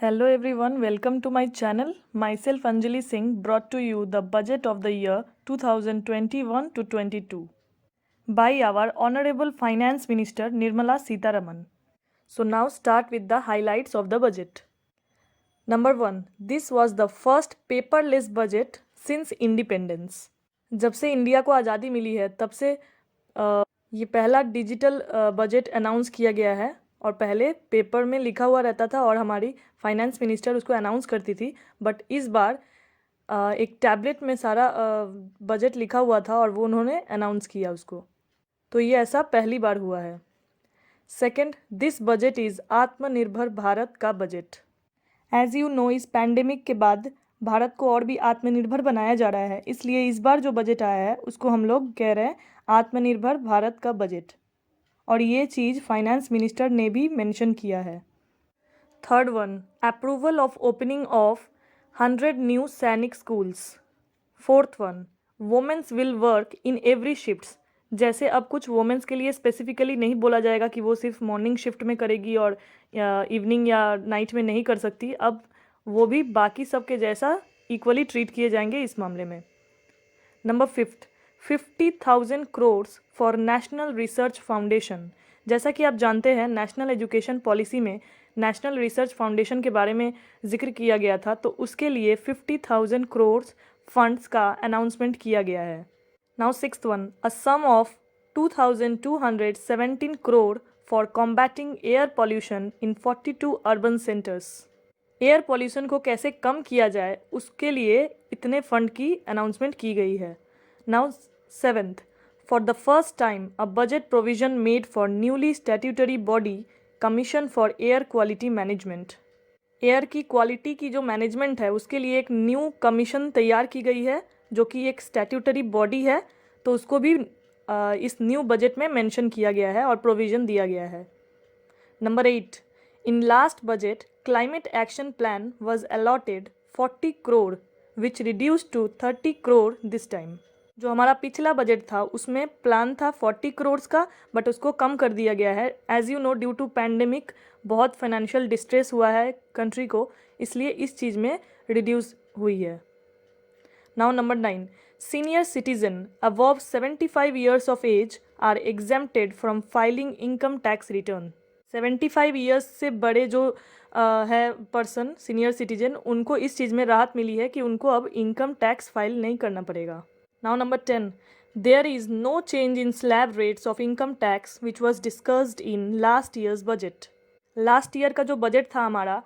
Hello everyone, welcome to my channel. Myself Anjali Singh brought to you the budget of the year 2021 to 22 by our Honorable Finance Minister Nirmala Sitharaman. So now start with the highlights of the budget. Number 1. This was the first paperless budget since independence. जब से India को आज़ादी मिली है तब से ये पहला digital budget announce किया गया है और पहले पेपर में लिखा हुआ रहता था और हमारी फाइनेंस मिनिस्टर उसको अनाउंस करती थी। बट इस बार एक टैबलेट में सारा बजट लिखा हुआ था और वो उन्होंने अनाउंस किया उसको, तो ये ऐसा पहली बार हुआ है। सेकंड, दिस बजट इज़ आत्मनिर्भर भारत का बजट। एज़ यू नो, इस पैंडेमिक के बाद भारत को और भी आत्मनिर्भर बनाया जा रहा है, इसलिए इस बार जो बजट आया है उसको हम लोग कह रहे हैं आत्मनिर्भर भारत का बजट, और ये चीज़ फाइनेंस मिनिस्टर ने भी मेंशन किया है। Third one, approval of opening of 100 new Sainik schools. Fourth one, women's will work in every shifts. जैसे अब कुछ वुमेन्स के लिए स्पेसिफिकली नहीं बोला जाएगा कि वो सिर्फ मॉर्निंग शिफ्ट में करेगी और इवनिंग या नाइट में नहीं कर सकती, अब वो भी बाकी सब के जैसा इक्वली ट्रीट किए जाएंगे इस मामले में। Number fifth, 50,000 crore for national research foundation. जैसा कि आप जानते हैं, नेशनल एजुकेशन पॉलिसी में नेशनल रिसर्च फाउंडेशन के बारे में जिक्र किया गया था, तो उसके लिए 50,000 करोड़ फंड्स का अनाउंसमेंट किया गया है। Now sixth one, a sum of 2,217 crore for combating air pollution in 42 urban centres. Air pollution को कैसे कम किया जाए उसके लिए इतने फंड की अनाउंसमेंट की गई है। Now seventh, for the first time a budget provision made for newly statutory body commission for air quality management. Air की क्वालिटी की जो मैनेजमेंट है उसके लिए एक न्यू कमीशन तैयार की गई है जो कि एक स्टैट्यूटरी बॉडी है, तो उसको भी इस न्यू बजट में मेंशन किया गया है और प्रोविज़न दिया गया है। Number 8, in last budget climate action plan was allotted 40 crore which reduce to 30 crore this time. जो हमारा पिछला बजट था उसमें प्लान था 40 करोड़ का, बट उसको कम कर दिया गया है। As you know, due to pandemic बहुत फाइनेंशियल डिस्ट्रेस हुआ है कंट्री को, इसलिए इस चीज़ में रिड्यूस हुई है। Now number 9, senior citizen above 75 years of age are exempted from filing income tax return. 75 years से बड़े जो है पर्सन, सीनियर सिटीजन, उनको इस चीज़ में राहत मिली है कि उनको अब इनकम टैक्स फाइल नहीं करना पड़ेगा। Now number 10, there is no change in slab rates of income tax which was discussed in last year's budget. Last year का जो बजट था हमारा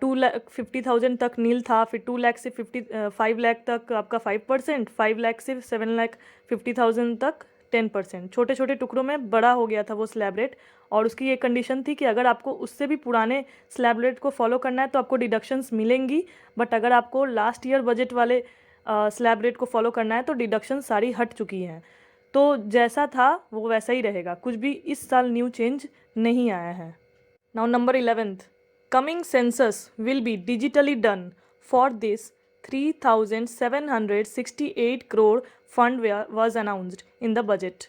2,50,000 तक नील था, फिर 2 लाख से 5 लाख तक आपका 5%, 5 लाख से 7,50,000 तक 10%। छोटे छोटे टुकड़ों में बड़ा हो गया था वो स्लैब रेट, और उसकी ये कंडीशन थी कि अगर आपको उससे भी पुराने स्लैब रेट को फॉलो करना है तो आपको डिडक्शंस मिलेंगी, बट अगर आपको लास्ट ईयर बजट वाले स्लैब रेट को फॉलो करना है तो डिडक्शन सारी हट चुकी हैं। तो जैसा था वो वैसा ही रहेगा, कुछ भी इस साल न्यू चेंज नहीं आया है। Now number 11th, coming census will be digitally done. For this 3,768 crore fund was announced in the budget.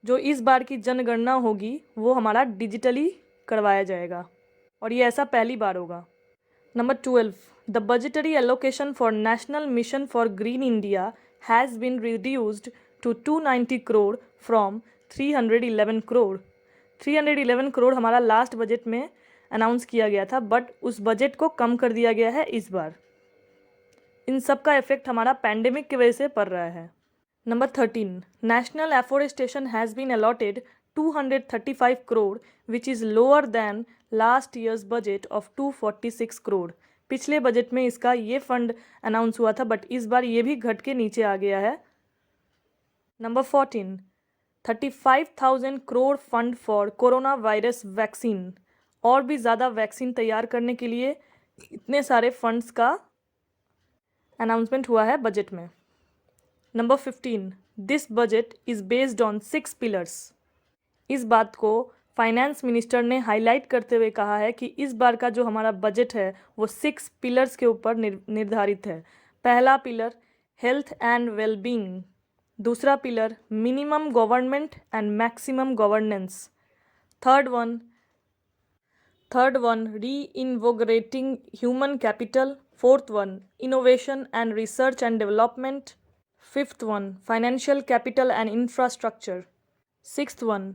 जो इस बार की जनगणना होगी वो हमारा डिजिटली करवाया जाएगा, और ये ऐसा पहली बार होगा। Number 12, the budgetary allocation for National Mission for Green India has been reduced to 290 crore from 311 crore. 311 crore हमारा लास्ट बजट में अनाउंस किया गया था, बट उस बजट को कम कर दिया गया है इस बार। इन सब का इफेक्ट हमारा पैंडेमिक की वजह से पड़ रहा है। Number 13, national afforestation has been allotted 235 crore which is lower than last year's budget of 246 crore. पिछले बजट में इसका ये फंड अनाउंस हुआ था, बट इस बार ये भी घट के नीचे आ गया है। Number 14, 35,000 crore fund for corona virus vaccine. और भी ज़्यादा वैक्सीन तैयार करने के लिए इतने सारे फंड्स का अनाउंसमेंट हुआ है बजट में। Number 15, this budget is based on 6 pillars. इस बात को फाइनेंस मिनिस्टर ने हाईलाइट करते हुए कहा है कि इस बार का जो हमारा बजट है वो 6 पिलर्स के ऊपर निर्धारित है। पहला पिलर हेल्थ एंड वेलबींग, दूसरा pillar minimum government and maximum governance, third one third one, reinvigorating human capital. Fourth one, innovation and research and development. Fifth one, financial capital and infrastructure. Sixth one,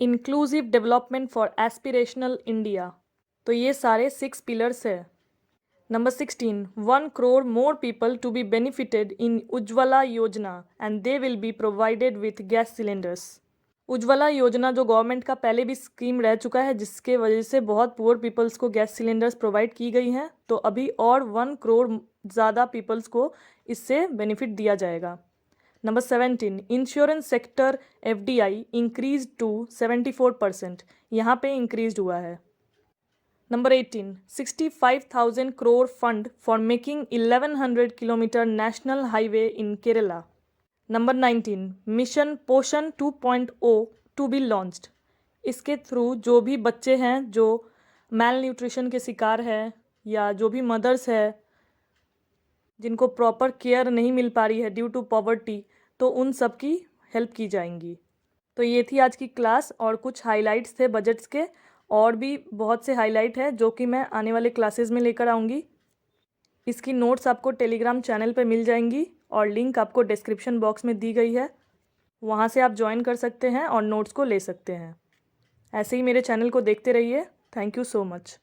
inclusive development for aspirational India. तो ये सारे 6 pillars है। Number 16, 1 crore more people to be benefited in Ujjwala Yojana and they will be provided with gas cylinders। Ujjwala योजना जो government का पहले भी scheme रह चुका है, जिसके वजह से बहुत पुअर पीपल्स को गैस सिलेंडर्स प्रोवाइड की गई हैं, तो अभी और 1 करोड़ ज़्यादा पीपल्स को इससे बेनिफिट दिया जाएगा। Number 17, insurance sector FDI increase to 74%, यहाँ पे इंक्रीज हुआ है। Number 18, 65,000 crore fund for making 1100 kilometre national highway in Kerala. Number 19, mission Poshan 2.0 to be launched. इसके थ्रू जो भी बच्चे हैं जो मैल न्यूट्रिशन के शिकार है, या जो भी मदर्स है जिनको प्रॉपर केयर नहीं मिल पा रही है ड्यू टू पॉवर्टी, तो उन सब की हेल्प की जाएंगी। तो ये थी आज की क्लास, और कुछ हाइलाइट्स थे बजट्स के, और भी बहुत से हाइलाइट है जो कि मैं आने वाले क्लासेस में लेकर आऊँगी। इसकी नोट्स आपको टेलीग्राम चैनल पे मिल जाएंगी, और लिंक आपको डिस्क्रिप्शन बॉक्स में दी गई है, वहाँ से आप ज्वाइन कर सकते हैं और नोट्स को ले सकते हैं। ऐसे ही मेरे चैनल को देखते रहिए। Thank you so much.